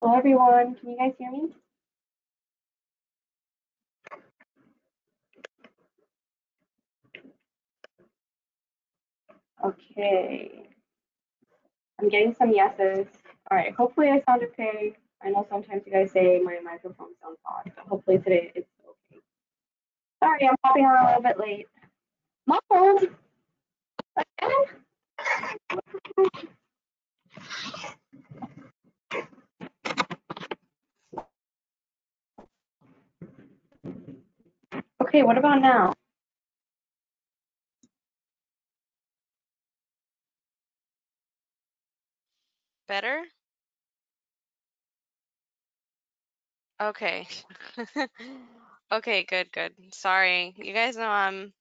Hello, everyone. Can you guys hear me? Okay. I'm getting some yeses. All right. Hopefully, I sound okay. I know sometimes you guys say my microphone sounds odd, but hopefully today it's okay. Sorry, I'm popping on a little bit late. Muffled. Okay. What about now? Better? Okay. Okay, good, good. Sorry. You guys know I'm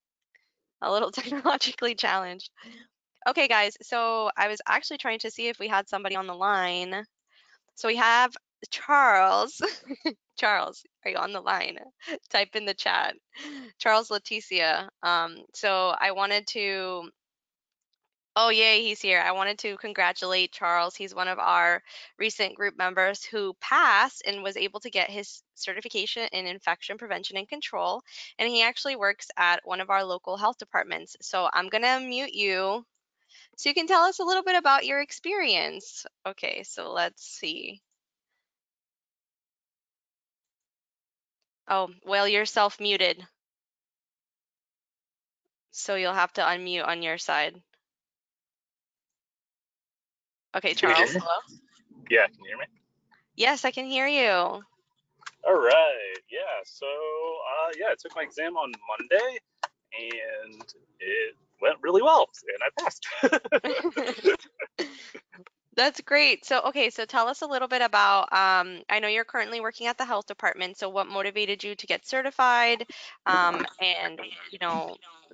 a little technologically challenged. Okay, guys, so I was actually trying to see if we had somebody on the line. So we have Charles. Charles, are you on the line? Type in the chat. Charles Leticia. So I wanted to Oh, yay, he's here. I wanted to congratulate Charles. He's one of our recent group members who passed and was able to get his certification in infection prevention and control. And he actually works at one of our local health departments. So I'm going to mute you so you can tell us a little bit about your experience. Okay, so let's see. Oh, well, you're self-muted. So you'll have to unmute on your side. Okay, Can you hear Charles, me? hello? Yeah, can you hear me? Yes, I can hear you. All right. Yeah. So, yeah, I took my exam on Monday, and it went really well, and I passed. That's great. So, okay, so tell us a little bit about, I know you're currently working at the health department, so what motivated you to get certified? And,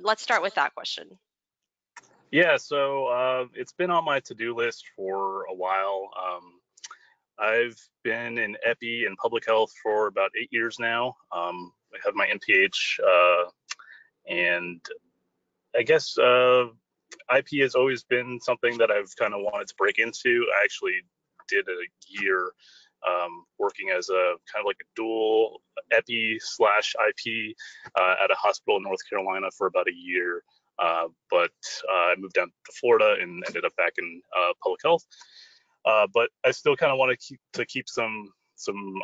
let's start with that question. Yeah. So, it's been on my to-do list for a while. I've been in epi and public health for about 8 years now. I have my NPH, and I guess IP has always been something that I've kind of wanted to break into. I actually did a year working as a kind of like a dual epi slash IP at a hospital in North Carolina for about a year. But I moved down to Florida and ended up back in public health. But I still kind of want to keep some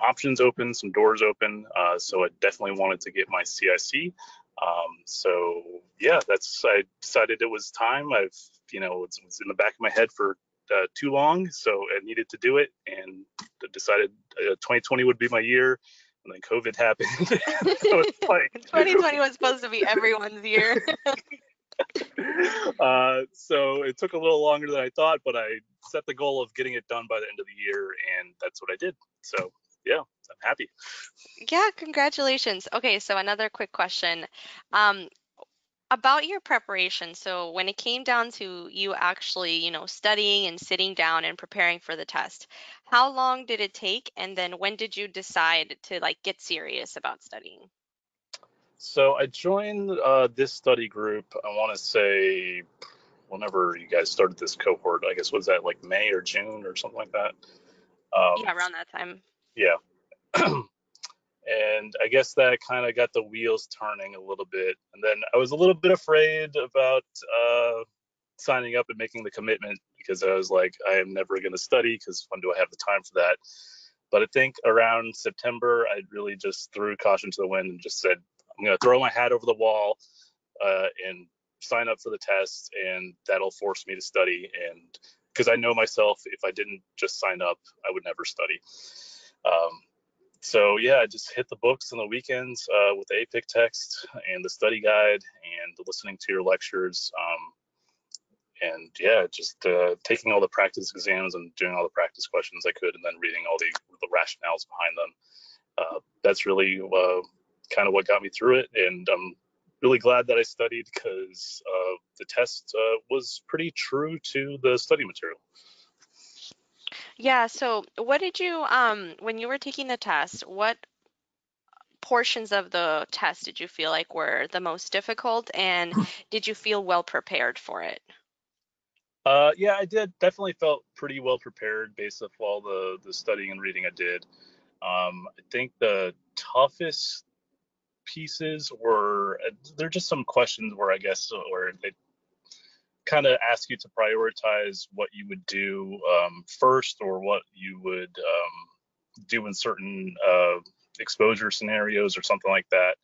options open, some doors open. So I definitely wanted to get my CIC. So yeah, I decided it was time. It's in the back of my head for too long, so I needed to do it, and decided 2020 would be my year. And then COVID happened. So it's like 2020 was supposed to be everyone's year. so it took a little longer than I thought, but I set the goal of getting it done by the end of the year, and that's what I did. So yeah, I'm happy. Yeah, congratulations. Okay, so another quick question. Um, about your preparation. So when it came down to you actually, studying and sitting down and preparing for the test, how long did it take? And then when did you decide to like get serious about studying? So I joined this study group, I want to say, whenever you guys started this cohort. I guess, was that like May or June or something like that? Yeah, around that time. Yeah. And I guess that kind of got the wheels turning a little bit. And then I was a little bit afraid about signing up and making the commitment, because I was like, I am never going to study, because when do I have the time for that? But I think around September, I really just threw caution to the wind and just said, I'm going to throw my hat over the wall and sign up for the test, and that'll force me to study. And because I know myself, if I didn't just sign up, I would never study. So yeah, I just hit the books on the weekends with the APIC text and the study guide and listening to your lectures. And yeah, just taking all the practice exams and doing all the practice questions I could, and then reading all the rationales behind them. That's really kind of what got me through it, and I'm really glad that I studied, because the test was pretty true to the study material. Yeah, so what did you, when you were taking the test, what portions of the test did you feel like were the most difficult, and did you feel well prepared for it? Yeah, I definitely felt pretty well prepared based off all the studying and reading I did. I think the toughest pieces were they're just some questions where I guess where they kind of ask you to prioritize what you would do first or what you would do in certain exposure scenarios or something like that,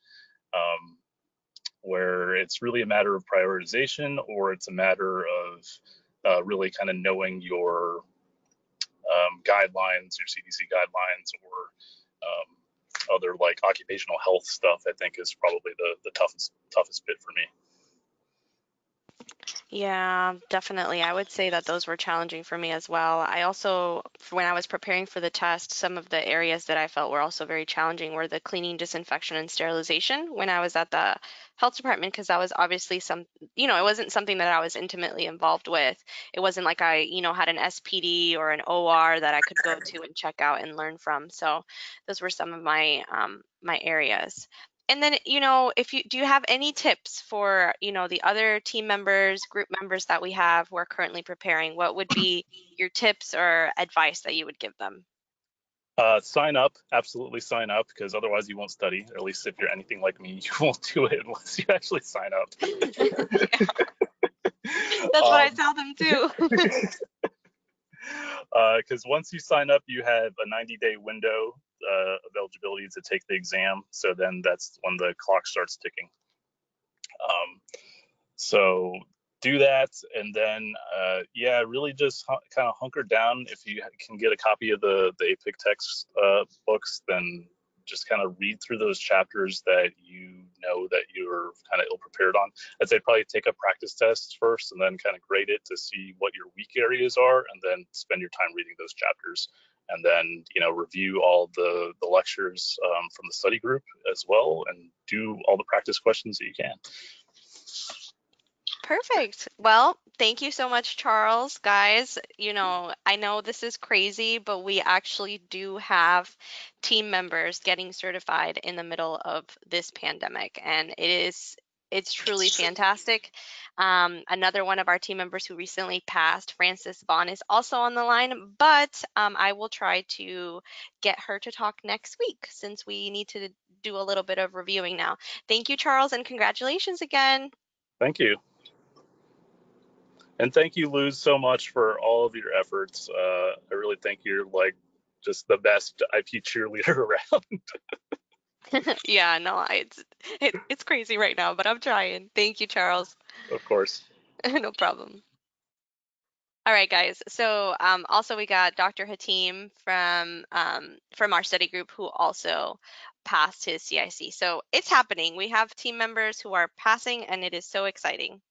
where it's really a matter of prioritization or it's a matter of really kind of knowing your guidelines, your CDC guidelines, or other like occupational health stuff. I think is probably the toughest bit for me. Yeah, definitely. I would say that those were challenging for me as well. I also, when I was preparing for the test, some of the areas that I felt were also very challenging were the cleaning, disinfection, and sterilization when I was at the health department, because that was obviously it wasn't something that I was intimately involved with. It wasn't like I, had an SPD or an OR that I could go to and check out and learn from. So those were some of my areas. And then, if do you have any tips for, the other team members, group members that we have who are currently preparing? What would be your tips or advice that you would give them? Sign up, absolutely sign up, because otherwise you won't study. Or at least if you're anything like me, you won't do it unless you actually sign up. That's what I tell them too. Because once you sign up, you have a 90-day window of eligibility to take the exam. So then that's when the clock starts ticking. So do that, and then really just kind of hunker down. If you can get a copy of the APIC text books, then just kind of read through those chapters that you know that you're kind of ill prepared on. I'd say probably take a practice test first and then kind of grade it to see what your weak areas are, and then spend your time reading those chapters. And then, review all the lectures from the study group as well, and do all the practice questions that you can. Perfect. Well, thank you so much, Charles. Guys, I know this is crazy, but we actually do have team members getting certified in the middle of this pandemic, and it's truly fantastic. Another one of our team members who recently passed, Frances Vaughn, is also on the line, but I will try to get her to talk next week since we need to do a little bit of reviewing now. Thank you, Charles, and congratulations again. Thank you. And thank you, Luz, so much for all of your efforts. I really think you're like just the best IP cheerleader around. Yeah, no, it's crazy right now, but I'm trying. Thank you, Charles. Of course. No problem. All right, guys. So also we got Dr. Hatim from our study group who also passed his CIC. So it's happening. We have team members who are passing, and it is so exciting.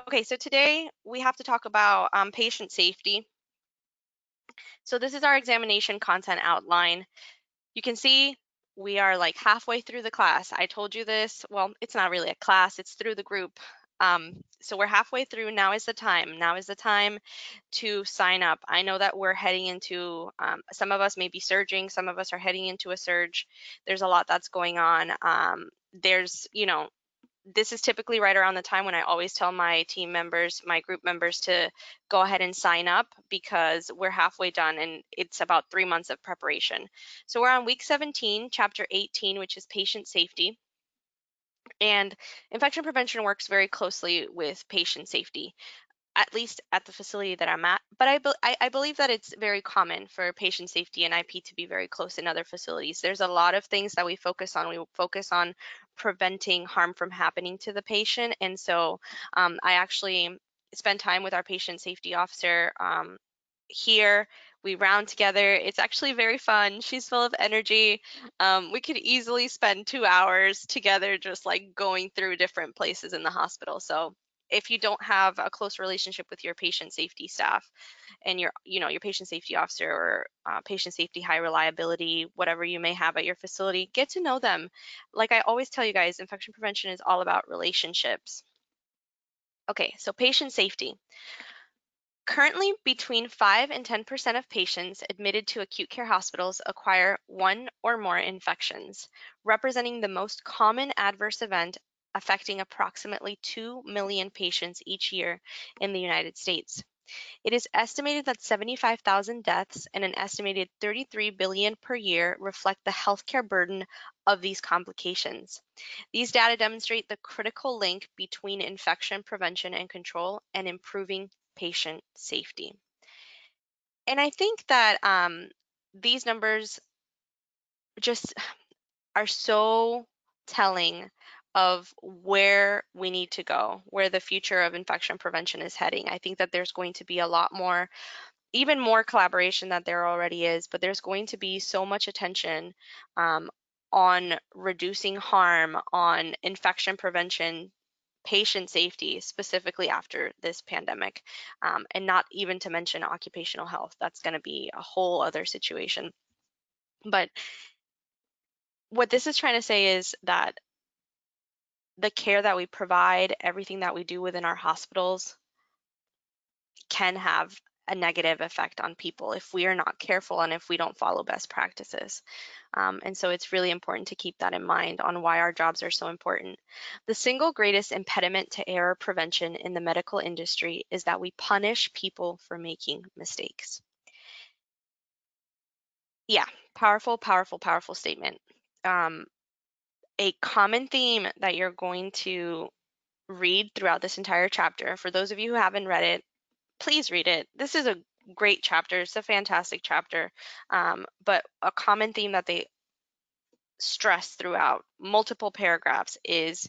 Okay, so today we have to talk about patient safety. So this is our examination content outline. You can see we are like halfway through the class. I told you this. Well, it's not really a class, it's through the group. So we're halfway through. Now is the time. Now is the time to sign up. I know that we're heading into, some of us may be surging, some of us are heading into a surge. There's a lot that's going on. This is typically right around the time when I always tell my team members, my group members, to go ahead and sign up because we're halfway done and it's about 3 months of preparation. So we're on week 17, chapter 18, which is patient safety. And infection prevention works very closely with patient safety, at least at the facility that I'm at. But I believe that it's very common for patient safety and IP to be very close in other facilities. There's a lot of things that we focus on. We focus on preventing harm from happening to the patient. And so I actually spend time with our patient safety officer here. We round together. It's actually very fun. She's full of energy. We could easily spend 2 hours together just like going through different places in the hospital. So if you don't have a close relationship with your patient safety staff and your patient safety officer or patient safety high reliability, whatever you may have at your facility, get to know them. Like I always tell you guys, infection prevention is all about relationships. Okay, so patient safety. Currently, between 5 and 10% of patients admitted to acute care hospitals acquire one or more infections, representing the most common adverse event affecting approximately 2 million patients each year in the United States. It is estimated that 75,000 deaths and an estimated 33 billion per year reflect the healthcare burden of these complications. These data demonstrate the critical link between infection prevention and control and improving patient safety. And I think that these numbers just are so telling of where we need to go, where the future of infection prevention is heading. I think that there's going to be a lot more, even more collaboration that there already is, but there's going to be so much attention on reducing harm, on infection prevention, patient safety, specifically after this pandemic, and not even to mention occupational health. That's going to be a whole other situation. But what this is trying to say is that the care that we provide, everything that we do within our hospitals can have a negative effect on people if we are not careful and if we don't follow best practices. And so it's really important to keep that in mind on why our jobs are so important. The single greatest impediment to error prevention in the medical industry is that we punish people for making mistakes. Yeah, powerful, powerful, powerful statement. A common theme that you're going to read throughout this entire chapter, for those of you who haven't read it, please read it. This is a great chapter. It's a fantastic chapter. But a common theme that they stress throughout multiple paragraphs is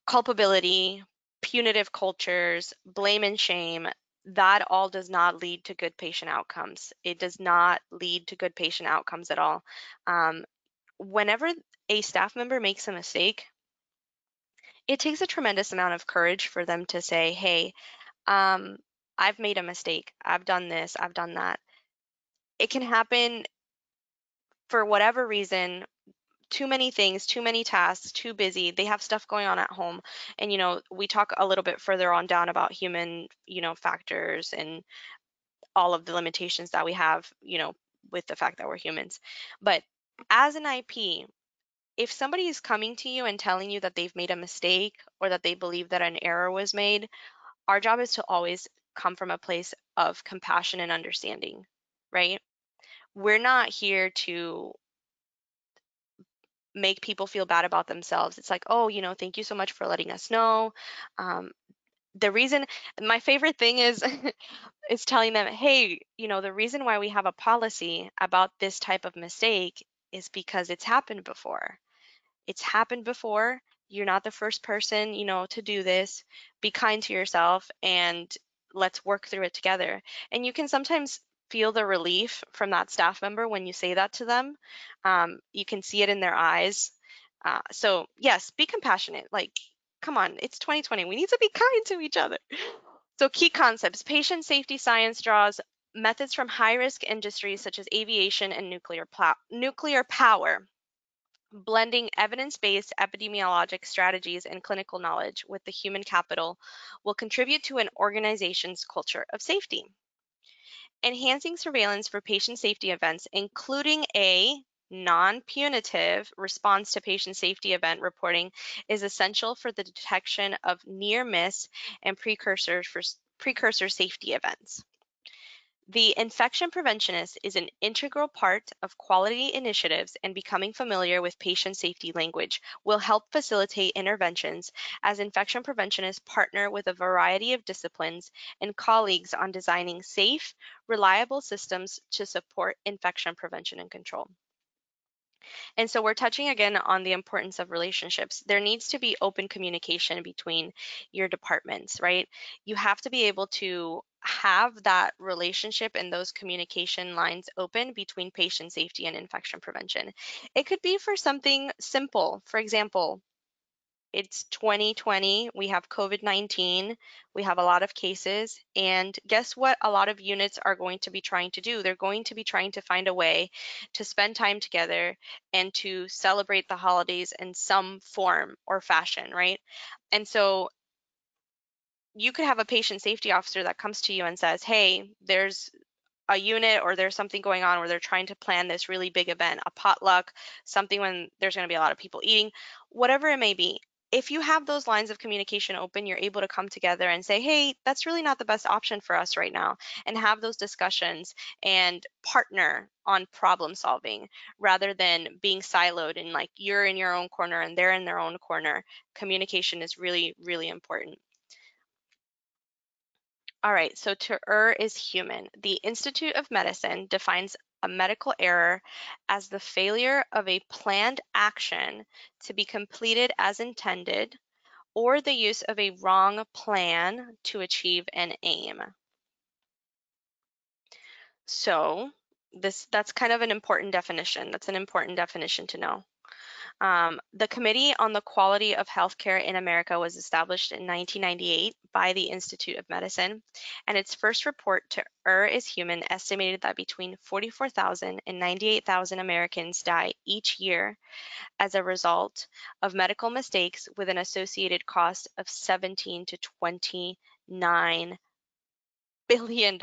culpability, punitive cultures, blame and shame. That all does not lead to good patient outcomes. It does not lead to good patient outcomes at all. Whenever a staff member makes a mistake, it takes a tremendous amount of courage for them to say, hey, I've made a mistake. I've done this. I've done that. It can happen for whatever reason, too many things, too many tasks, too busy. They have stuff going on at home. And, we talk a little bit further on down about human, factors and all of the limitations that we have, with the fact that we're humans. But as an IP, if somebody is coming to you and telling you that they've made a mistake or that they believe that an error was made, our job is to always come from a place of compassion and understanding, right? We're not here to make people feel bad about themselves. It's like, oh, thank you so much for letting us know. The reason, my favorite thing is is telling them, hey, the reason why we have a policy about this type of mistake is because it's happened before. It's happened before. You're not the first person, to do this. Be kind to yourself and let's work through it together. And you can sometimes feel the relief from that staff member when you say that to them. You can see it in their eyes. So yes, be compassionate. Like, come on, it's 2020. We need to be kind to each other. So key concepts: patient safety science draws methods from high-risk industries such as aviation and nuclear power. Blending evidence-based epidemiologic strategies and clinical knowledge with the human capital will contribute to an organization's culture of safety. Enhancing surveillance for patient safety events, including a non-punitive response to patient safety event reporting, is essential for the detection of near-miss and precursor safety events. The infection preventionist is an integral part of quality initiatives, and becoming familiar with patient safety language will help facilitate interventions as infection preventionists partner with a variety of disciplines and colleagues on designing safe, reliable systems to support infection prevention and control. And so we're touching again on the importance of relationships. There needs to be open communication between your departments, right? You have to be able to have that relationship and those communication lines open between patient safety and infection prevention. It could be for something simple. For example, it's 2020, we have COVID-19, we have a lot of cases, and guess what a lot of units are going to be trying to do? They're going to be trying to find a way to spend time together and to celebrate the holidays in some form or fashion, right? And so you could have a patient safety officer that comes to you and says, hey, there's a unit or there's something going on where they're trying to plan this really big event, a potluck, something when there's going to be a lot of people eating, whatever it may be. if you have those lines of communication open, you're able to come together and say, hey, that's really not the best option for us right now, and have those discussions and partner on problem solving rather than being siloed and like you're in your own corner and they're in their own corner. Communication is really, really important. All right, so to err is human. The Institute of Medicine defines a medical error as the failure of a planned action to be completed as intended, or the use of a wrong plan to achieve an aim. So that's kind of an important definition. That's an important definition to know. The Committee on the Quality of Healthcare in America was established in 1998 by the Institute of Medicine, and its first report to Err is Human estimated that between 44,000 and 98,000 Americans die each year as a result of medical mistakes, with an associated cost of $17 to $29 billion.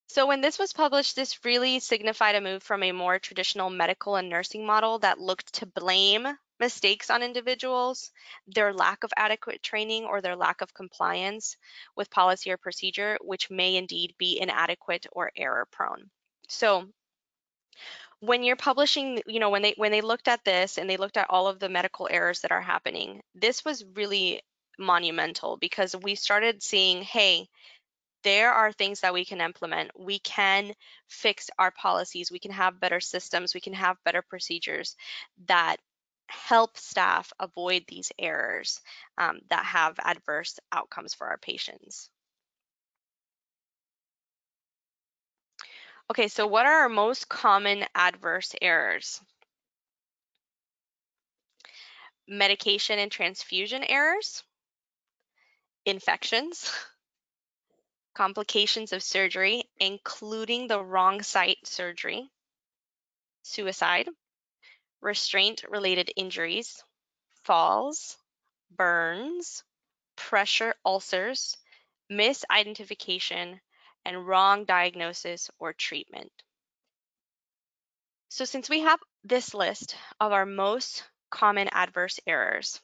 So when this was published, this really signified a move from a more traditional medical and nursing model that looked to blame mistakes on individuals, their lack of adequate training, or their lack of compliance with policy or procedure, which may indeed be inadequate or error prone. So when you're publishing, you know, when they looked at this and they looked at all of the medical errors that are happening, this was really monumental because we started seeing, hey, there are things that we can implement. We can fix our policies. We can have better systems. We can have better procedures that help staff avoid these errors that have adverse outcomes for our patients. Okay, so what are our most common adverse errors? Medication and transfusion errors, infections, complications of surgery, including the wrong site surgery, suicide, restraint-related injuries, falls, burns, pressure ulcers, misidentification, and wrong diagnosis or treatment. So since we have this list of our most common adverse errors,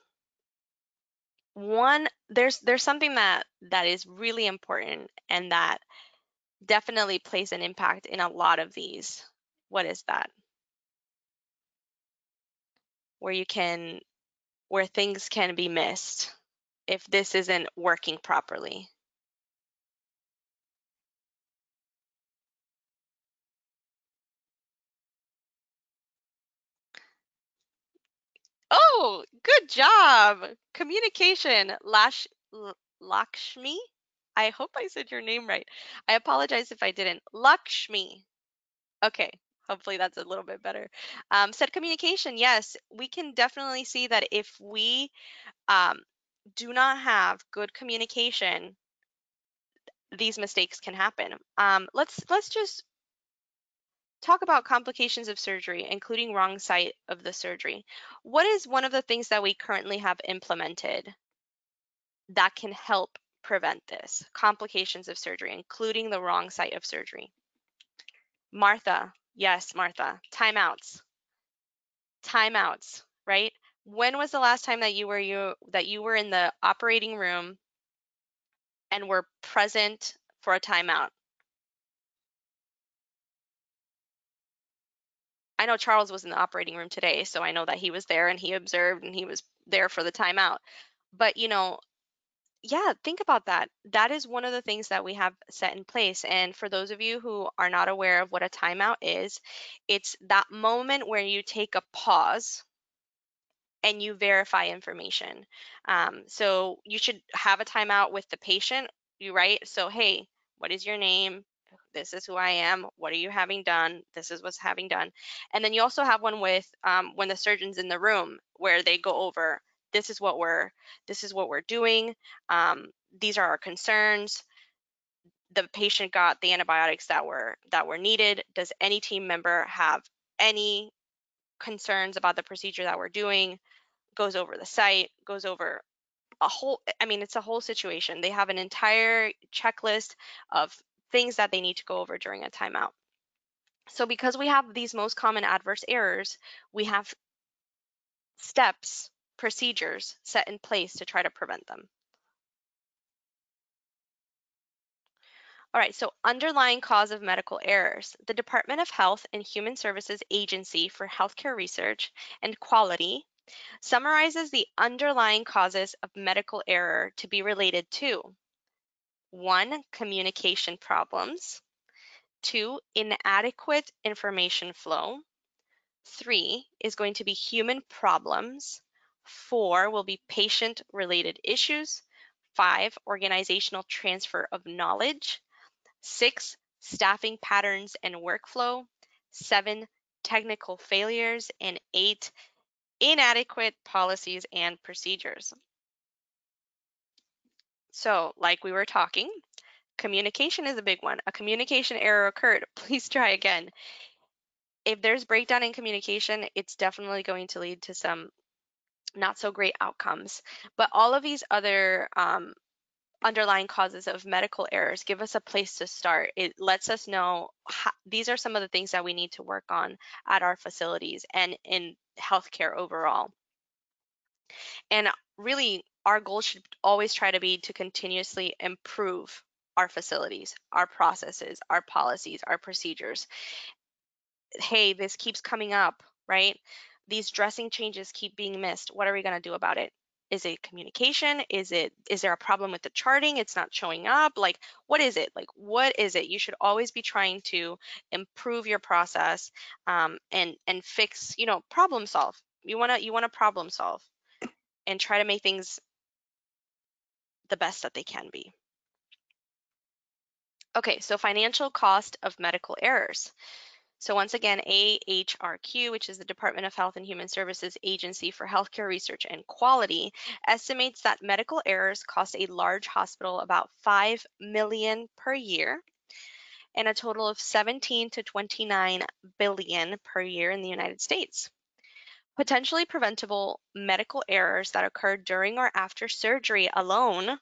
there's something that is really important and that definitely plays an impact in a lot of these. What is that? Where things can be missed if this isn't working properly. Oh, good job. Communication, Lakshmi. I hope I said your name right. I apologize if I didn't. Lakshmi. Okay, hopefully that's a little bit better. Said communication, yes, we can definitely see that if we do not have good communication, these mistakes can happen. Let's just talk about complications of surgery, including wrong site of the surgery. What is one of the things that we currently have implemented that can help prevent this? Complications of surgery, including the wrong site of surgery. Martha, yes, Martha, timeouts. Timeouts, right? When was the last time that you were in the operating room and were present for a timeout? I know Charles was in the operating room today, so I know that he was there and he observed and he was there for the timeout. But, you know, yeah, think about that. That is one of the things that we have set in place. And for those of you who are not aware of what a timeout is, it's that moment where you take a pause and you verify information. So you should have a timeout with the patient, you write, so hey, what is your name? This is who I am. What are you having done? This is what's having done. And then you also have one with when the surgeon's in the room where they go over, this is what we're doing. These are our concerns. The patient got the antibiotics that were needed. Does any team member have any concerns about the procedure that we're doing? Goes over the site, goes over it's a whole situation. They have an entire checklist of things that they need to go over during a timeout. So because we have these most common adverse errors, we have steps procedures set in place to try to prevent them? All right, so underlying cause of medical errors. The Department of Health and Human Services Agency for Healthcare Research and Quality summarizes the underlying causes of medical error to be related to 1. Communication problems, 2. Inadequate information flow, 3 is going to be human problems, 4 will be patient-related issues, 5 organizational transfer of knowledge, 6 staffing patterns and workflow, 7 technical failures, and 8 inadequate policies and procedures. So, like we were talking, communication is a big one. A communication error occurred. Please try again. If there's breakdown in communication, it's definitely going to lead to some not so great outcomes. But all of these other underlying causes of medical errors give us a place to start. It lets us know these are some of the things that we need to work on at our facilities and in healthcare overall. And really, our goal should always try to be to continuously improve our facilities, our processes, our policies, our procedures. Hey, this keeps coming up, right? These dressing changes keep being missed. What are we going to do about it? Is it communication? Is there a problem with the charting? It's not showing up? Like, what is it? Like, what is it? You should always be trying to improve your process and fix, problem solve. You wanna problem solve and try to make things the best that they can be. Okay, so financial cost of medical errors. So once again, AHRQ, which is the Department of Health and Human Services Agency for Healthcare Research and Quality, estimates that medical errors cost a large hospital about $5 million per year and a total of 17 to 29 billion per year in the United States. Potentially preventable medical errors that occur during or after surgery alone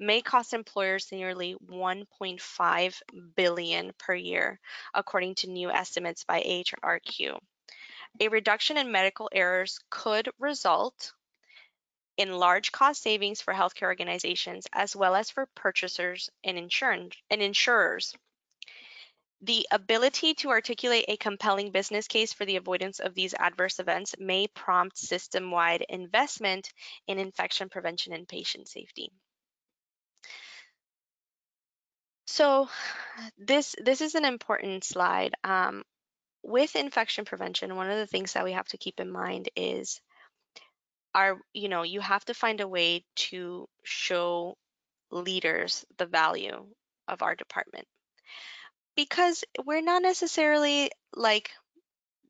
may cost employers nearly 1.5 billion per year, according to new estimates by AHRQ. A reduction in medical errors could result in large cost savings for healthcare organizations as well as for purchasers and insurers. The ability to articulate a compelling business case for the avoidance of these adverse events may prompt system-wide investment in infection prevention and patient safety. So this is an important slide. With infection prevention, one of the things that we have to keep in mind is you have to find a way to show leaders the value of our department, because we're not necessarily like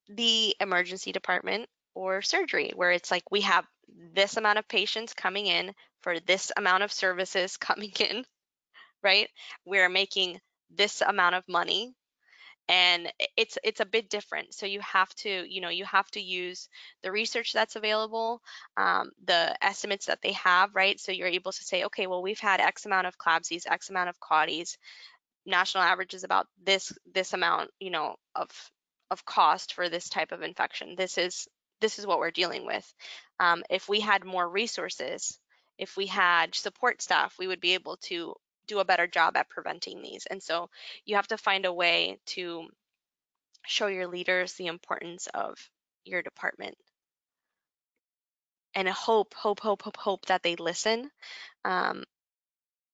the emergency department or surgery where it's like we have this amount of patients coming in for this amount of services coming in, right? We're making this amount of money, and it's a bit different. So you have to use the research that's available, the estimates that they have, right? So you're able to say, okay, well, we've had X amount of CLABSIs, X amount of CAUTIs. National average is about this amount, of cost for this type of infection. This is what we're dealing with. If we had more resources, if we had support staff, we would be able to do a better job at preventing these. And so you have to find a way to show your leaders the importance of your department, and hope that they listen.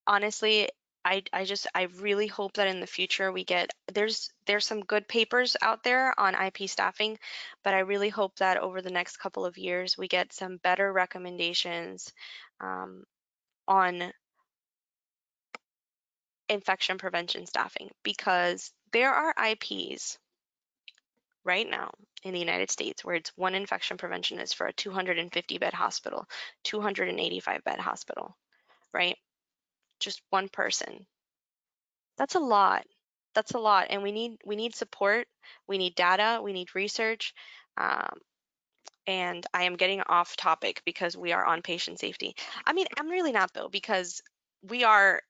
Honestly, I really hope that in the future we get, there's some good papers out there on IP staffing, but I really hope that over the next couple of years we get some better recommendations on infection prevention staffing, because there are IPs right now in the United States where it's one infection prevention is for a 250 bed hospital, 285 bed hospital, right? Just one person. That's a lot. That's a lot, and we need support. We need data. We need research. And I am getting off topic because we are on patient safety. I mean, I'm really not though, because we are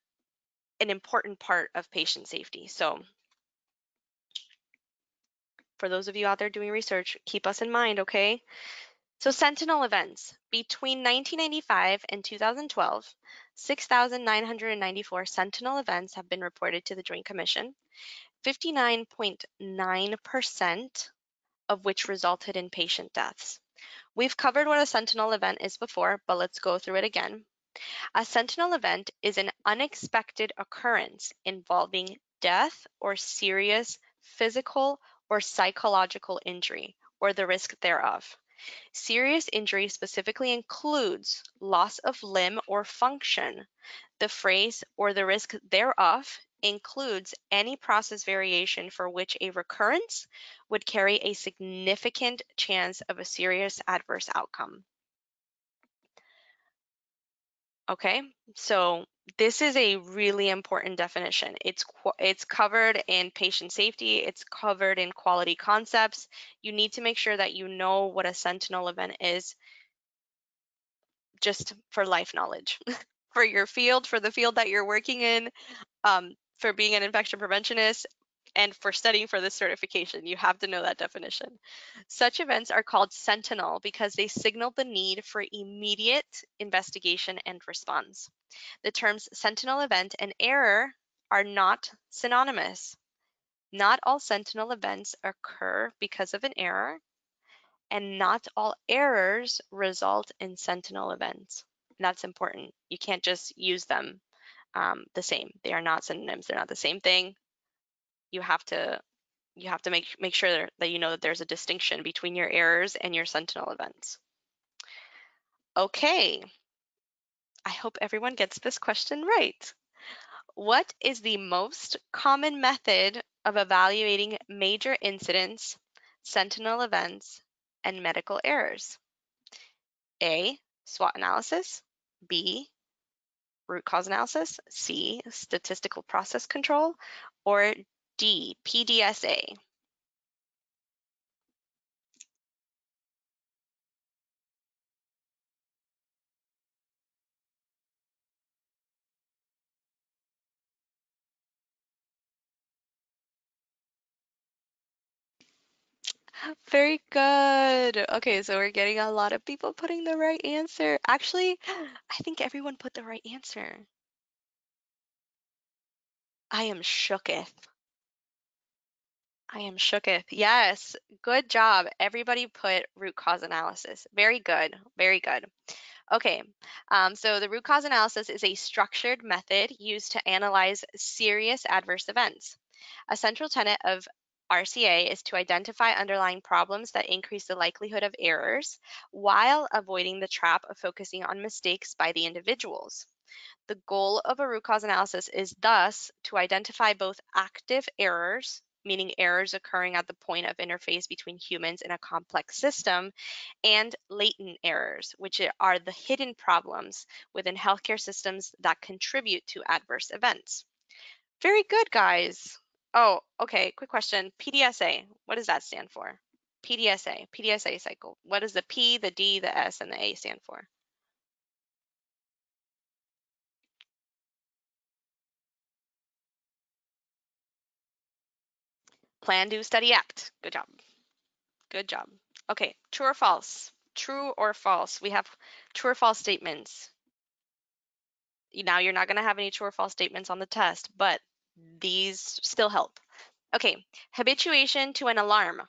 an important part of patient safety. So for those of you out there doing research, keep us in mind, okay? So sentinel events. Between 1995 and 2012, 6,994 sentinel events have been reported to the Joint Commission, 59.9% of which resulted in patient deaths. We've covered what a sentinel event is before, but let's go through it again. A sentinel event is an unexpected occurrence involving death or serious physical or psychological injury, or the risk thereof. Serious injury specifically includes loss of limb or function. The phrase "or the risk thereof" includes any process variation for which a recurrence would carry a significant chance of a serious adverse outcome. Okay, so this is a really important definition. It's covered in patient safety, it's covered in quality concepts. You need to make sure that you know what a sentinel event is, just for life knowledge, for your field, for the field that you're working in, for being an infection preventionist, and for studying for this certification. You have to know that definition. Such events are called sentinel because they signal the need for immediate investigation and response. The terms sentinel event and error are not synonymous. Not all sentinel events occur because of an error, and not all errors result in sentinel events. And that's important. You can't just use them the same. They are not synonyms. They're not the same thing. You have to make sure that you know that there's a distinction between your errors and your sentinel events. Okay, I hope everyone gets this question right. What is the most common method of evaluating major incidents, sentinel events, and medical errors? A, SWOT analysis, B, root cause analysis, C, statistical process control, or D, PDSA? Very good. Okay, so we're getting a lot of people putting the right answer. Actually, I think everyone put the right answer. I am shooketh. I am shooketh. Yes, good job. Everybody put root cause analysis. Very good. Very good. Okay, so the root cause analysis is a structured method used to analyze serious adverse events. A central tenet of RCA is to identify underlying problems that increase the likelihood of errors while avoiding the trap of focusing on mistakes by the individuals. The goal of a root cause analysis is thus to identify both active errors, meaning errors occurring at the point of interface between humans in a complex system, and latent errors, which are the hidden problems within healthcare systems that contribute to adverse events. Very good, guys. Oh, okay, quick question. PDSA, what does that stand for? PDSA cycle. What does the P, the D, the S, and the A stand for? Plan, do, study, act. Good job. Good job. Okay, true or false? True or false? We have true or false statements. Now you're not going to have any true or false statements on the test, but these still help. Okay, habituation to an alarm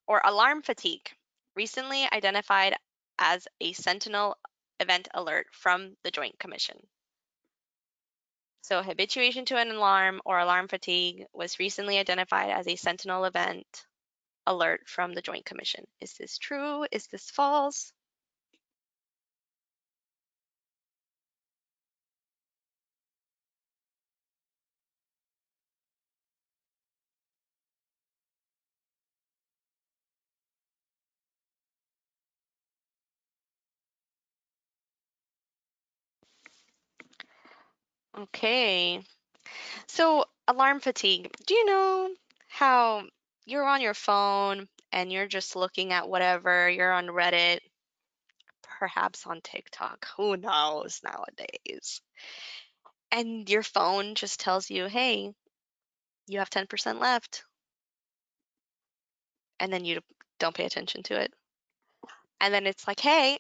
or alarm fatigue, recently identified as a sentinel event alert from the Joint Commission. So habituation to an alarm or alarm fatigue was recently identified as a sentinel event alert from the Joint Commission. Is this true? Is this false? Okay, so alarm fatigue. Do you know how you're on your phone and you're just looking at whatever, you're on Reddit, perhaps on TikTok, who knows nowadays, and your phone just tells you, hey, you have 10% left, and then you don't pay attention to it? And then it's like, hey,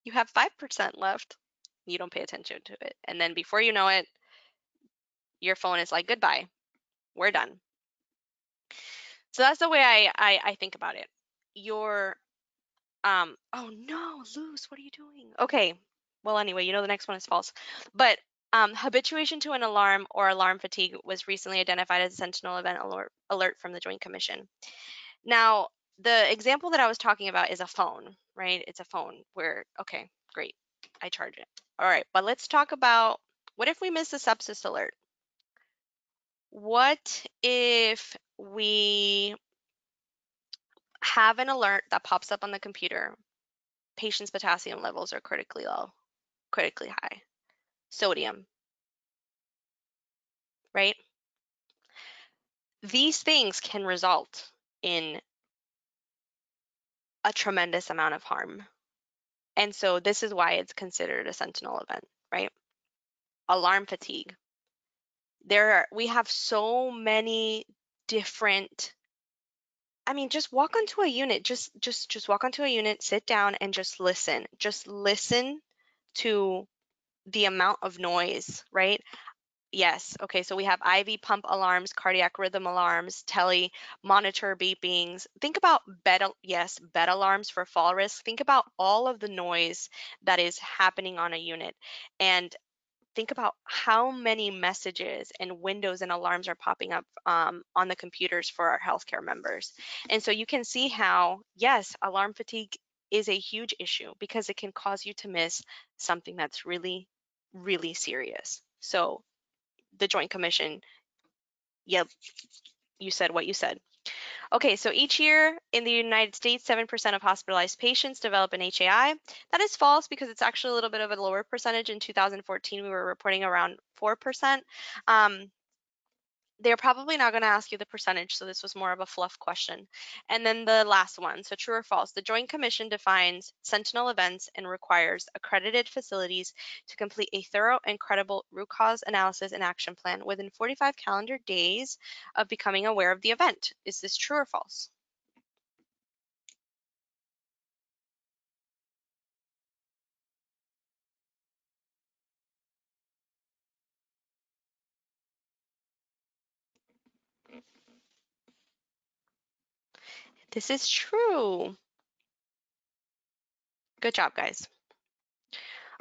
you have 5% left. You don't pay attention to it. And then before you know it, your phone is like, goodbye, we're done. So that's the way I think about it. Your, oh no, Luz, what are you doing? Okay, well, anyway, you know the next one is false. But habituation to an alarm or alarm fatigue was recently identified as a sentinel event alert from the Joint Commission. Now, the example that I was talking about is a phone, right? It's a phone where, okay, great, I charge it. All right, but let's talk about, what if we miss a sepsis alert? What if we have an alert that pops up on the computer? Patient's potassium levels are critically low, critically high. Sodium, right? These things can result in a tremendous amount of harm. And so this is why it's considered a sentinel event, right? Alarm fatigue. We have so many different, I mean, just walk onto a unit, just walk onto a unit, sit down and just listen. Just listen to the amount of noise, right? Yes. Okay. So we have IV pump alarms, cardiac rhythm alarms, tele monitor beepings. Think about bed alarms for fall risk. Think about all of the noise that is happening on a unit, and think about how many messages and windows and alarms are popping up on the computers for our healthcare members. And so you can see how, yes, alarm fatigue is a huge issue because it can cause you to miss something that's really, really serious. So the Joint Commission, yep, you said what you said. Okay, so each year in the United States, 7% of hospitalized patients develop an HAI. That is false because it's actually a little bit of a lower percentage. In 2014, we were reporting around 4%. They're probably not going to ask you the percentage, so this was more of a fluff question. And then the last one, so true or false, the Joint Commission defines sentinel events and requires accredited facilities to complete a thorough and credible root cause analysis and action plan within 45 calendar days of becoming aware of the event. Is this true or false? This is true. Good job, guys.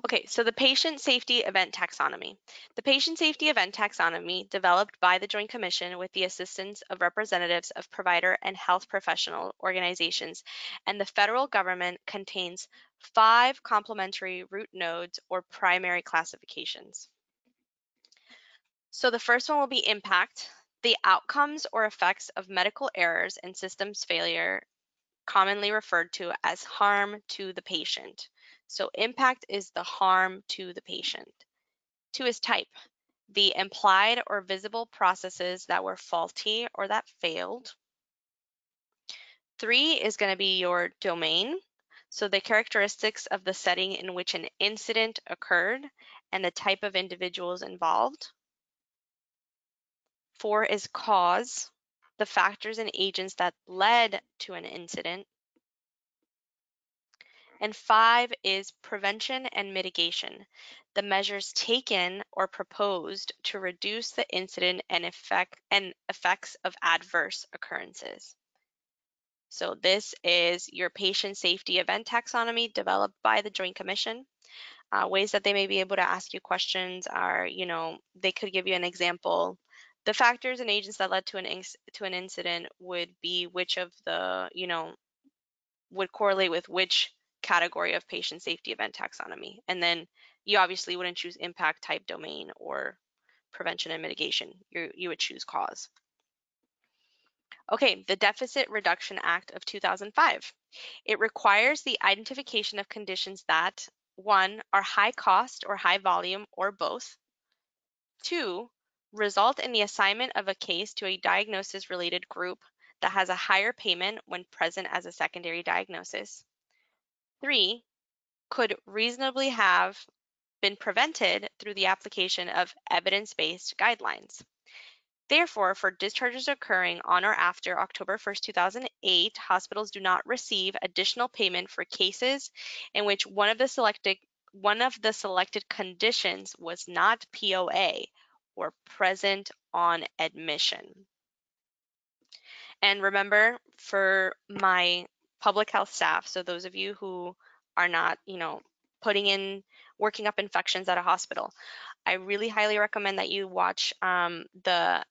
Okay, so the Patient Safety Event Taxonomy. The Patient Safety Event Taxonomy, developed by the Joint Commission with the assistance of representatives of provider and health professional organizations and the federal government, contains 5 complementary root nodes or primary classifications. So the first one will be impact, the outcomes or effects of medical errors and systems failure, commonly referred to as harm to the patient. So impact is the harm to the patient. 2 is type, the implied or visible processes that were faulty or that failed. 3 is going to be your domain, so the characteristics of the setting in which an incident occurred and the type of individuals involved. 4 is cause, the factors and agents that led to an incident. And 5 is prevention and mitigation, the measures taken or proposed to reduce the incident and effects of adverse occurrences. So this is your patient safety event taxonomy developed by the Joint Commission. Ways that they may be able to ask you questions are, they could give you an example. The factors and agents that led to an incident would be which of the, would correlate with which category of patient safety event taxonomy. And then you obviously wouldn't choose impact, type, domain, or prevention and mitigation. You would choose cause. Okay, the Deficit Reduction Act of 2005. It requires the identification of conditions that, 1, are high cost or high volume or both. 2, result in the assignment of a case to a diagnosis-related group that has a higher payment when present as a secondary diagnosis. 3, could reasonably have been prevented through the application of evidence-based guidelines. Therefore, for discharges occurring on or after October 1st, 2008, hospitals do not receive additional payment for cases in which one of the selected conditions was not POA or present on admission. And remember, for my public health staff, so those of you who are not, working up infections at a hospital, I really highly recommend that you watch the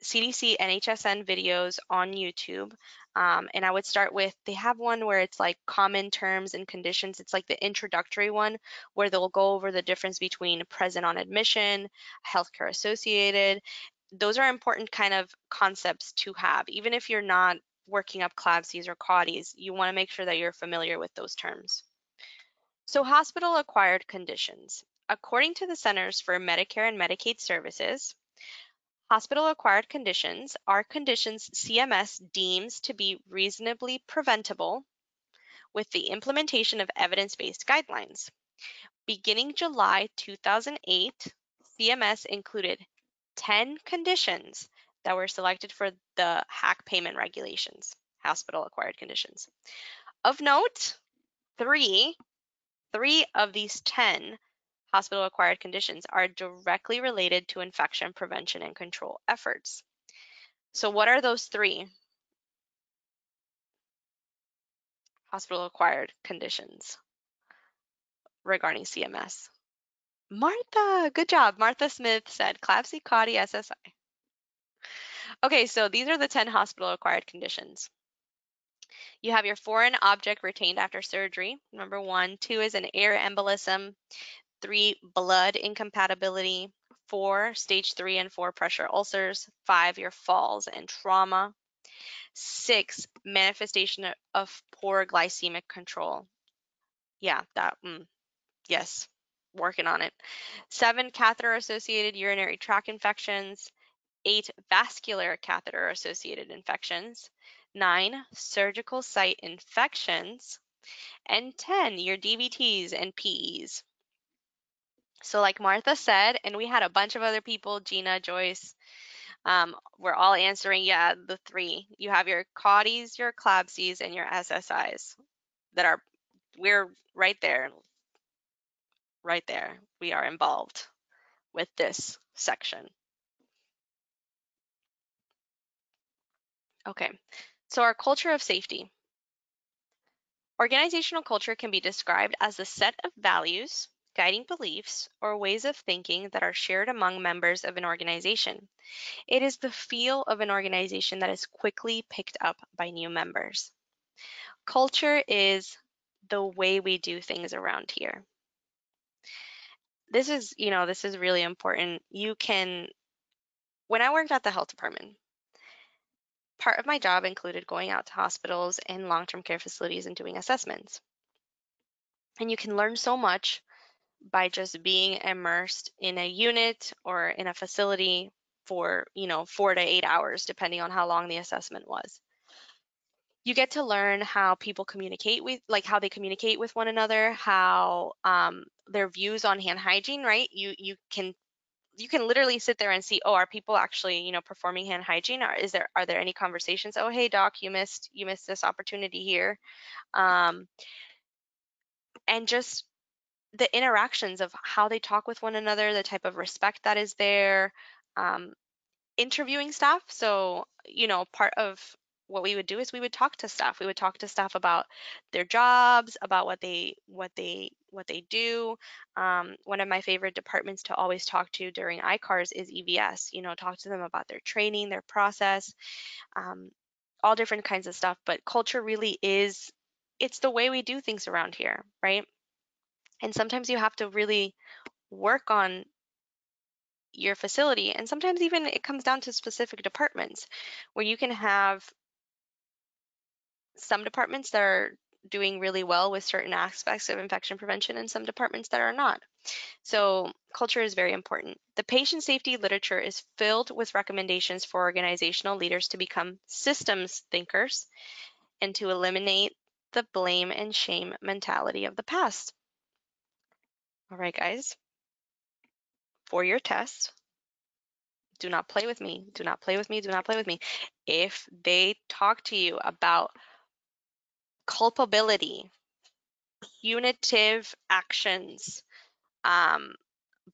CDC NHSN videos on YouTube. And I would start with, they have one where it's like common terms and conditions. It's like the introductory one where they'll go over the difference between present on admission, healthcare associated. Those are important kind of concepts to have. Even if you're not working up CLABSIs or CAUTIs, you want to make sure that you're familiar with those terms. So hospital-acquired conditions. According to the Centers for Medicare and Medicaid Services, hospital-acquired conditions are conditions CMS deems to be reasonably preventable with the implementation of evidence-based guidelines. Beginning July 2008, CMS included 10 conditions that were selected for the HAC payment regulations, hospital-acquired conditions. Of note, three of these 10 hospital-acquired conditions are directly related to infection prevention and control efforts. So what are those 3 hospital-acquired conditions regarding CMS? Martha, good job. Martha Smith said CLABSI, CAUTI, SSI. Okay, so these are the 10 hospital-acquired conditions. You have your foreign object retained after surgery, number 1. 2 is an air embolism. 3, blood incompatibility. 4, stage 3 and 4 pressure ulcers. 5, your falls and trauma. 6, manifestation of poor glycemic control. Yeah, yes, working on it. 7, catheter-associated urinary tract infections. 8, vascular catheter-associated infections. 9, surgical site infections. And 10, your DVTs and PEs. So like Martha said, and we had a bunch of other people, Gina, Joyce, we're all answering, yeah, the 3. You have your CAUTIs, your CLABSIs, and your SSIs we're right there. Right there. We are involved with this section. Okay, so our culture of safety. Organizational culture can be described as a set of values, guiding beliefs, or ways of thinking that are shared among members of an organization. It is the feel of an organization that is quickly picked up by new members. Culture is the way we do things around here. This is really important. When I worked at the health department, part of my job included going out to hospitals and long-term care facilities and doing assessments. And you can learn so much by just being immersed in a unit or in a facility for, 4 to 8 hours, depending on how long the assessment was. You get to learn how people communicate how they communicate with one another, how their views on hand hygiene, right? You can literally sit there and see, oh, are people actually, performing hand hygiene? Or are there any conversations? Oh, hey doc, you missed this opportunity here. And just the interactions of how they talk with one another, the type of respect that is there, interviewing staff. So, part of what we would do is we would talk to staff. We would talk to staff about their jobs, about what they do. One of my favorite departments to always talk to during ICARS is EVS. Talk to them about their training, their process, all different kinds of stuff. But culture really it's the way we do things around here, right? And sometimes you have to really work on your facility. And sometimes even it comes down to specific departments where you can have some departments that are doing really well with certain aspects of infection prevention and some departments that are not. So culture is very important. The patient safety literature is filled with recommendations for organizational leaders to become systems thinkers and to eliminate the blame and shame mentality of the past. All right, guys, for your test, do not play with me, do not play with me, do not play with me. If they talk to you about culpability, punitive actions,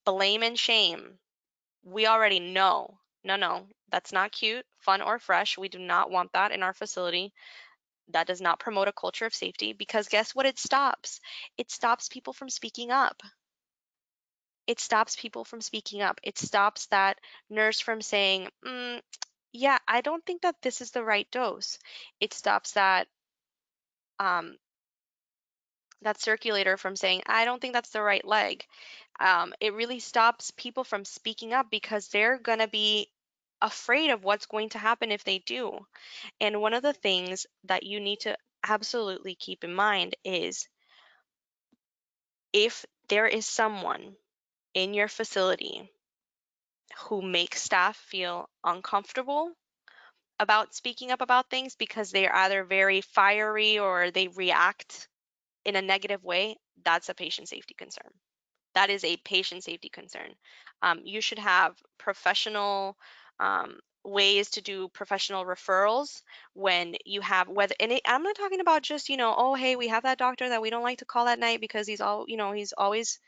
blame and shame, we already know, no, that's not cute, fun, or fresh. We do not want that in our facility. That does not promote a culture of safety, because guess what it stops? It stops people from speaking up. It stops people from speaking up. It stops that nurse from saying, yeah, I don't think that this is the right dose. It stops um, that circulator from saying, I don't think that's the right leg. It really stops people from speaking up, because they're going to be afraid of what's going to happen if they do. And one of the things that you need to absolutely keep in mind is, if there is someone in your facility who makes staff feel uncomfortable about speaking up about things because they're either very fiery or they react in a negative way, that's a patient safety concern. That is a patient safety concern. You should have professional ways to do professional referrals when you have, whether, and I'm not talking about just, oh, hey, we have that doctor that we don't like to call at night because he's always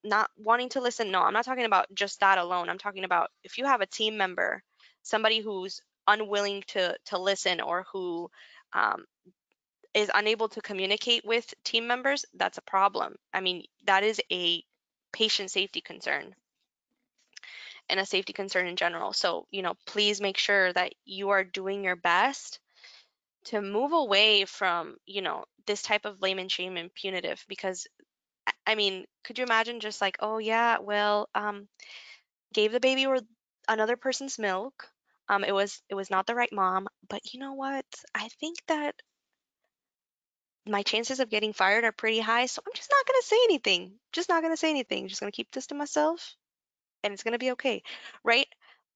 not wanting to listen. No, I'm not talking about just that alone. I'm talking about if you have a team member, somebody who's unwilling to listen, or who um, is unable to communicate with team members, that's a problem. I mean, that is a patient safety concern and a safety concern in general. So, please make sure that you are doing your best to move away from, this type of blame and shame and punitive, because I mean, could you imagine just like, oh yeah, well, gave the baby or another person's milk. It was not the right mom, but you know what? I think that my chances of getting fired are pretty high, so I'm just not gonna say anything. Just not gonna say anything. Just gonna keep this to myself, and it's gonna be okay, right?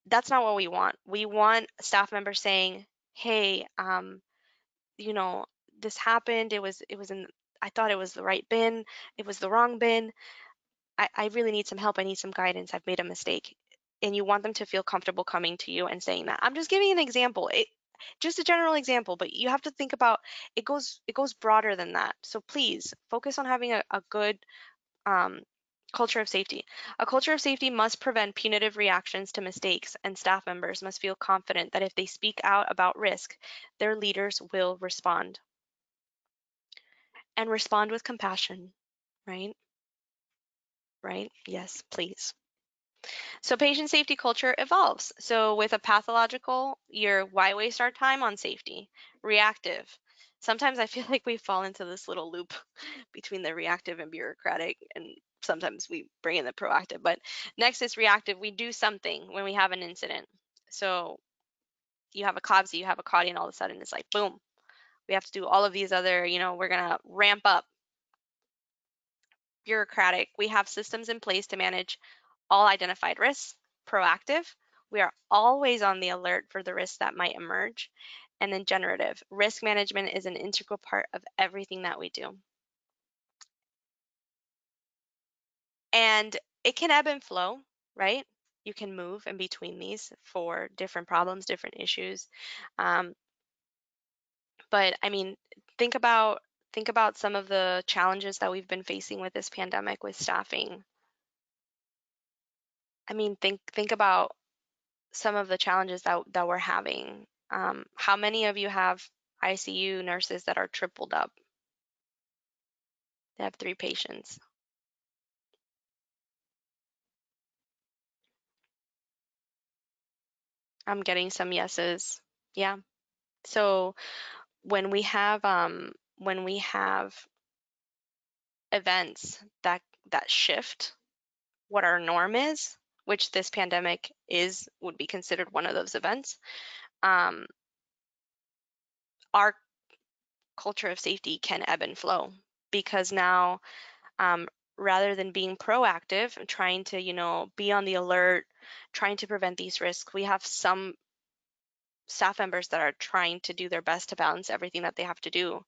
That's not what we want. We want staff members saying, "Hey, you know, this happened. It was in. I thought it was the right bin. It was the wrong bin. I really need some help. I need some guidance. I've made a mistake." And you want them to feel comfortable coming to you and saying that. I'm just giving an example. Just a general example, but you have to think about, it goes broader than that. So please focus on having a good um, culture of safety. A culture of safety must prevent punitive reactions to mistakes, and staff members must feel confident that if they speak out about risk, their leaders will respond. And respond with compassion, right? Right? Yes, please. So patient safety culture evolves. So with a pathological, why waste our time on safety? Reactive. Sometimes I feel like we fall into this little loop between the reactive and bureaucratic, and sometimes we bring in the proactive. But next is reactive. We do something when we have an incident. So you have a COBSI, you have a CAUTI, and all of a sudden it's like, boom, we have to do all of these other, we're going to ramp up. Bureaucratic. We have systems in place to manage all identified risks. Proactive. We are always on the alert for the risks that might emerge. And then generative. Risk management is an integral part of everything that we do. And it can ebb and flow, right? You can move in between these for different problems, different issues. But I mean, think about some of the challenges that we've been facing with this pandemic with staffing. I mean, think about some of the challenges that we're having. How many of you have ICU nurses that are tripled up? They have 3 patients. I'm getting some yeses. Yeah. So when we have events that shift what our norm is, which this pandemic would be considered one of those events, our culture of safety can ebb and flow, because now rather than being proactive and trying to be on the alert, trying to prevent these risks, we have some staff members that are trying to do their best to balance everything that they have to do.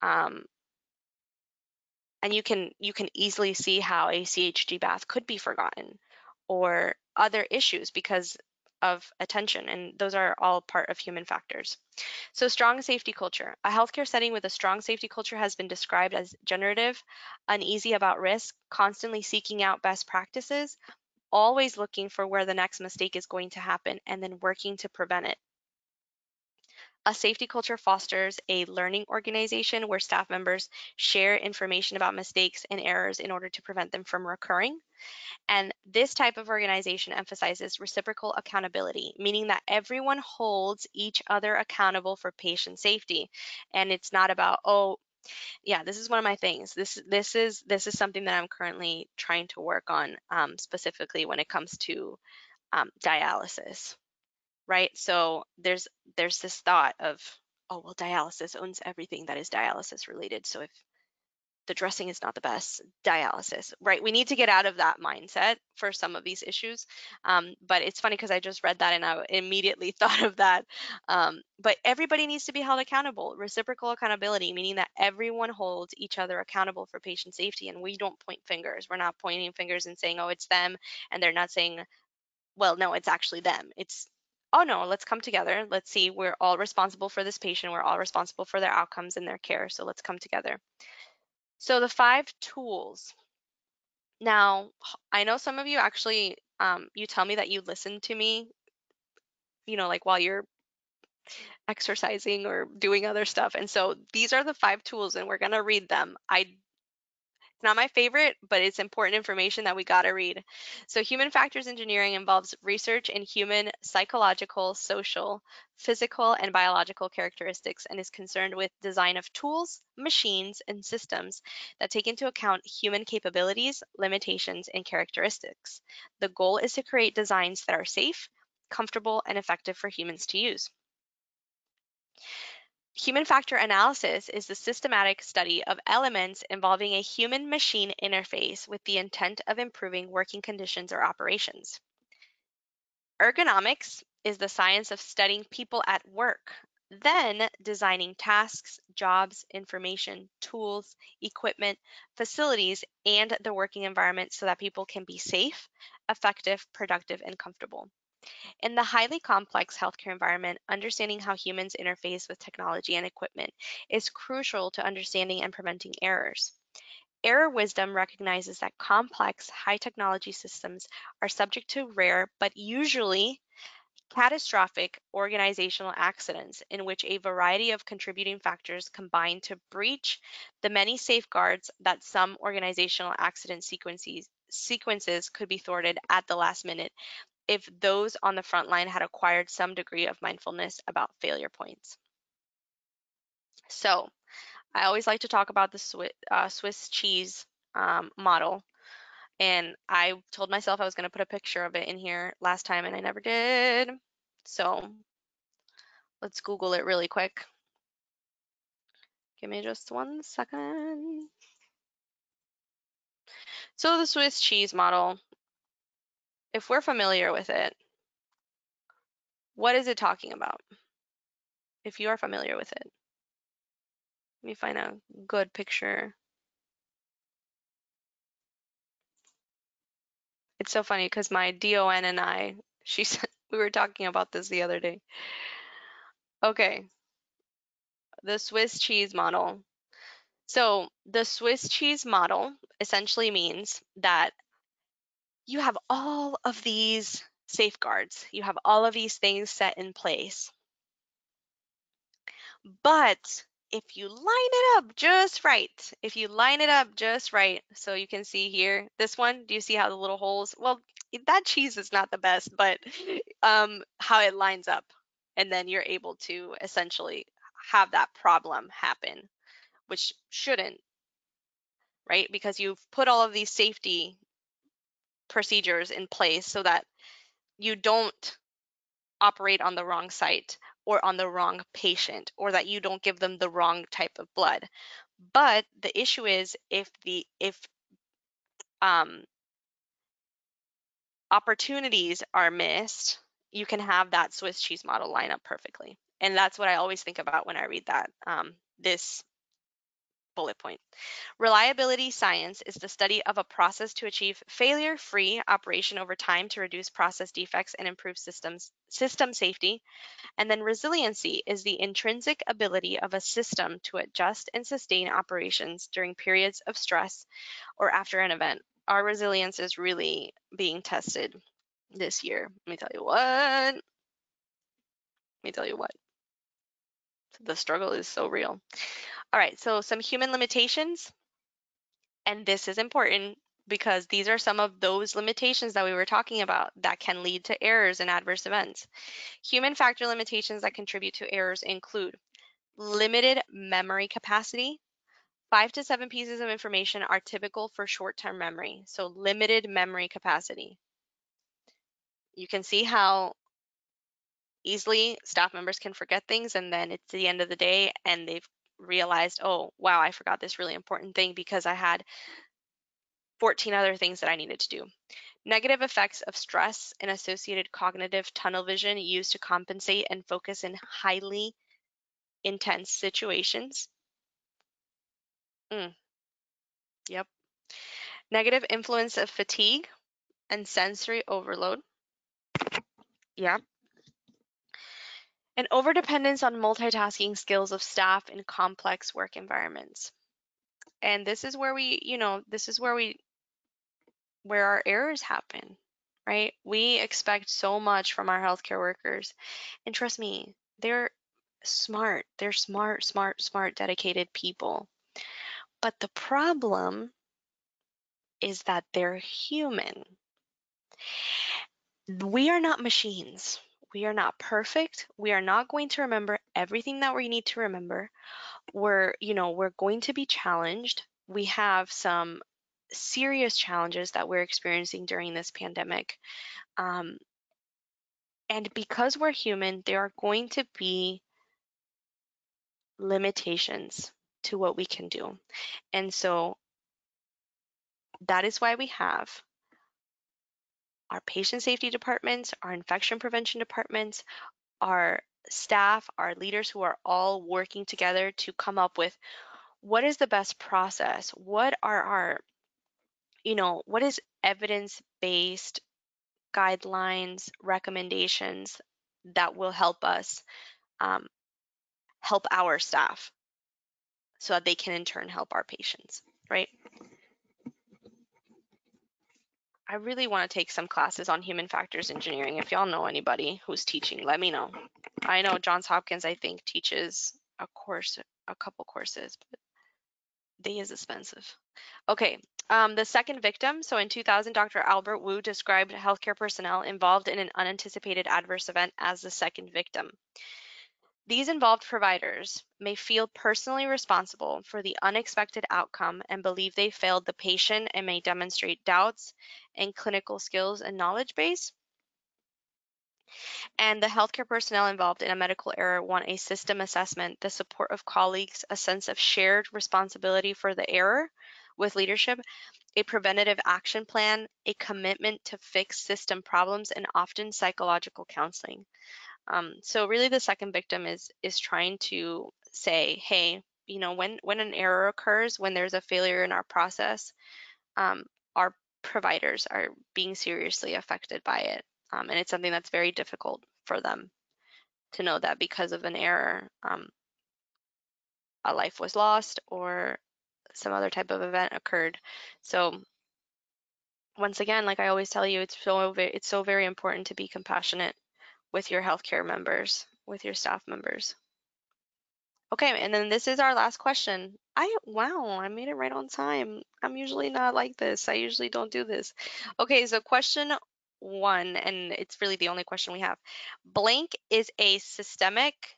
And you can easily see how a CHG bath could be forgotten, or other issues because of attention, and those are all part of human factors. So strong safety culture. A healthcare setting with a strong safety culture has been described as generative, uneasy about risk, constantly seeking out best practices, always looking for where the next mistake is going to happen, and then working to prevent it. A safety culture fosters a learning organization where staff members share information about mistakes and errors in order to prevent them from recurring. And this type of organization emphasizes reciprocal accountability, meaning that everyone holds each other accountable for patient safety. And it's not about, oh, yeah, this is one of my things. This is something that I'm currently trying to work on, specifically when it comes to dialysis, right? So there's this thought of, oh, well, dialysis owns everything that is dialysis related. So if the dressing is not the best, dialysis, right? We need to get out of that mindset for some of these issues. But it's funny because I just read that and I immediately thought of that. But everybody needs to be held accountable. Reciprocal accountability, meaning that everyone holds each other accountable for patient safety, and we don't point fingers. We're not pointing fingers and saying, oh, it's them, and they're not saying, well, no, it's actually them. It's, oh no, let's come together. Let's see, we're all responsible for this patient. We're all responsible for their outcomes and their care. So let's come together. So the 5 tools. Now, I know some of you actually, you tell me that you listen to me, like while you're exercising or doing other stuff. And so these are the 5 tools and we're going to read them. It's not my favorite, but it's important information that we got to read. So human factors engineering involves research in human psychological, social, physical, and biological characteristics and is concerned with design of tools, machines, and systems that take into account human capabilities, limitations, and characteristics. The goal is to create designs that are safe, comfortable, and effective for humans to use. Human factor analysis is the systematic study of elements involving a human-machine interface with the intent of improving working conditions or operations. Ergonomics is the science of studying people at work, then designing tasks, jobs, information, tools, equipment, facilities, and the working environment so that people can be safe, effective, productive, and comfortable. In the highly complex healthcare environment, understanding how humans interface with technology and equipment is crucial to understanding and preventing errors. Error wisdom recognizes that complex, high technology systems are subject to rare but usually catastrophic organizational accidents in which a variety of contributing factors combine to breach the many safeguards that some organizational accident sequences could be thwarted at the last minute if those on the front line had acquired some degree of mindfulness about failure points. So I always like to talk about the Swiss cheese model. And I told myself I was going to put a picture of it in here last time and I never did. So let's Google it really quick. Give me just 1 second. So the Swiss cheese model, if we're familiar with it, what is it talking about? If you are familiar with it, let me find a good picture. It's so funny because my DON and I, she said, we were talking about this the other day. Okay, the Swiss cheese model. So the Swiss cheese model essentially means that you have all of these safeguards, you have all of these things set in place. But if you line it up just right, so you can see here, this one, do you see how the little holes, well, that cheese is not the best, but how it lines up. And then you're able to essentially have that problem happen, which shouldn't, right? Because you've put all of these safety procedures in place so that you don't operate on the wrong site or on the wrong patient, or that you don't give them the wrong type of blood. But the issue is if opportunities are missed, you can have that Swiss cheese model line up perfectly. And that's what I always think about when I read that, this bullet point. Reliability science is the study of a process to achieve failure-free operation over time to reduce process defects and improve system safety. And then resiliency is the intrinsic ability of a system to adjust and sustain operations during periods of stress or after an event. Our resilience is really being tested this year. Let me tell you what. The struggle is so real. All right, so some human limitations. And this is important because these are some of those limitations that we were talking about that can lead to errors and adverse events. Human factor limitations that contribute to errors include limited memory capacity. 5 to 7 pieces of information are typical for short-term memory, so limited memory capacity. You can see how easily staff members can forget things, and then it's the end of the day and they've realized, oh, wow, I forgot this really important thing because I had 14 other things that I needed to do. Negative effects of stress and associated cognitive tunnel vision used to compensate and focus in highly intense situations. Yep. Negative influence of fatigue and sensory overload. Yep. And overdependence on multitasking skills of staff in complex work environments. And this is where where our errors happen, right? We expect so much from our healthcare workers. And trust me, they're smart. They're smart, dedicated people. But the problem is that they're human. We are not machines. We are not perfect. We are not going to remember everything that we need to remember. We're going to be challenged. We have some serious challenges that we're experiencing during this pandemic. And because we're human, there are going to be limitations to what we can do. And so that is why we have our patient safety departments, our infection prevention departments, our staff, our leaders who are all working together to come up with what is the best process? What are our, what is evidence-based guidelines, recommendations that will help us help our staff so that they can in turn help our patients, right? I really want to take some classes on human factors engineering. If y'all know anybody who's teaching, let me know. I know Johns Hopkins, I think, teaches a couple courses, but they is expensive. Okay, the second victim. So in 2000, Dr. Albert Wu described healthcare personnel involved in an unanticipated adverse event as the second victim. These involved providers may feel personally responsible for the unexpected outcome and believe they failed the patient and may demonstrate doubts in clinical skills and knowledge base. And the healthcare personnel involved in a medical error want a system assessment, the support of colleagues, a sense of shared responsibility for the error with leadership, a preventative action plan, a commitment to fix system problems, and often psychological counseling. So really the second victim is trying to say, hey, when an error occurs, when there's a failure in our process, our providers are being seriously affected by it. And it's something that's very difficult for them to know that because of an error, a life was lost or some other type of event occurred. So once again, like I always tell you, it's so very important to be compassionate with your healthcare members, with your staff members. Okay, and then this is our last question. Wow, I made it right on time. I'm usually not like this. I usually don't do this. Okay, so question 1, and it's really the only question we have. Blank is a systematic,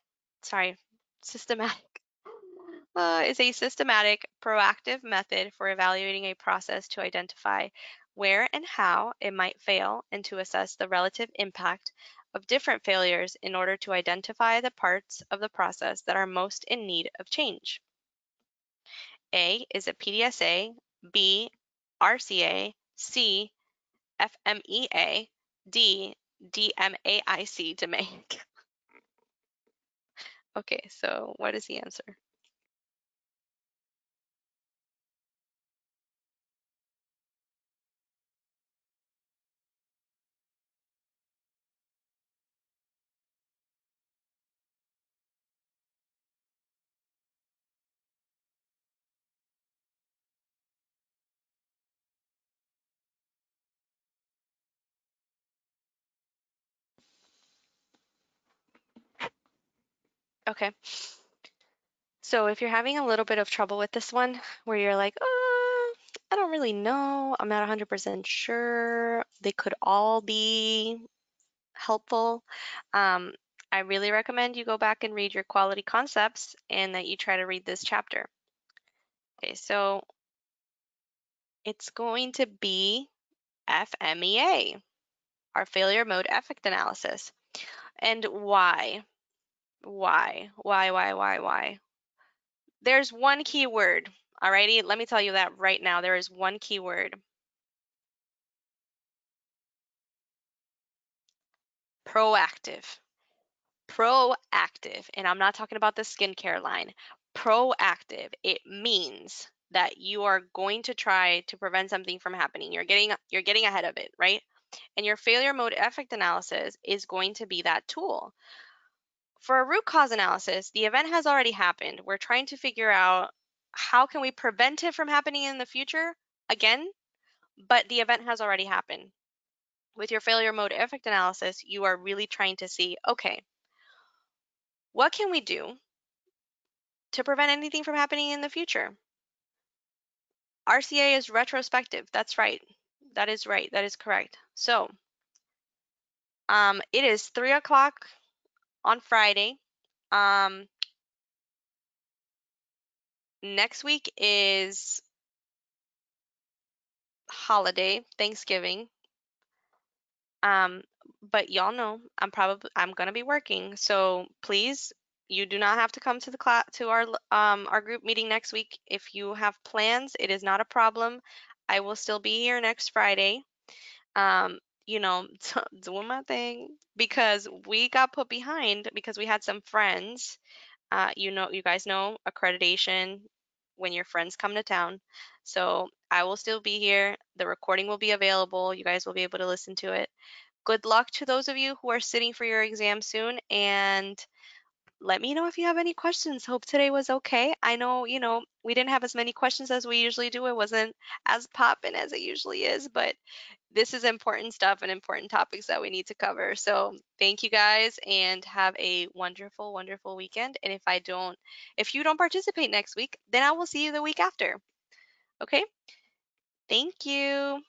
proactive method for evaluating a process to identify where and how it might fail and to assess the relative impact of different failures in order to identify the parts of the process that are most in need of change. A is a PDSA, B, RCA, C, FMEA, D, DMAIC, DMAIC. Okay, so what is the answer? Okay. So if you're having a little bit of trouble with this one, where you're like, I don't really know, I'm not 100% sure, they could all be helpful, I really recommend you go back and read your quality concepts and that you try to read this chapter. Okay, so it's going to be FMEA, our failure mode effect analysis. And why? Why? There's one key word. Alrighty, let me tell you that right now. There is one key word. Proactive. Proactive. And I'm not talking about the skincare line. Proactive. It means that you are going to try to prevent something from happening. You're getting ahead of it, right? And your failure mode effect analysis is going to be that tool. For a root cause analysis, the event has already happened. We're trying to figure out how can we prevent it from happening in the future again, but the event has already happened. With your failure mode effect analysis, you are really trying to see, okay, what can we do to prevent anything from happening in the future? RCA is retrospective. That's right. That is right. That is correct. So it is 3 o'clock on Friday. Next week is holiday, Thanksgiving. But y'all know I'm gonna be working, so please, you do not have to come to the class to our group meeting next week. If you have plans, it is not a problem. I will still be here next Friday. You know, doing my thing because we got put behind because we had some friends. You guys know accreditation when your friends come to town. So I will still be here. The recording will be available. You guys will be able to listen to it. Good luck to those of you who are sitting for your exam soon, and let me know if you have any questions. Hope today was okay. I know, we didn't have as many questions as we usually do. It wasn't as poppin' as it usually is, but this is important stuff and important topics that we need to cover. So thank you guys and have a wonderful, wonderful weekend. And if you don't participate next week, then I will see you the week after. Okay? Thank you.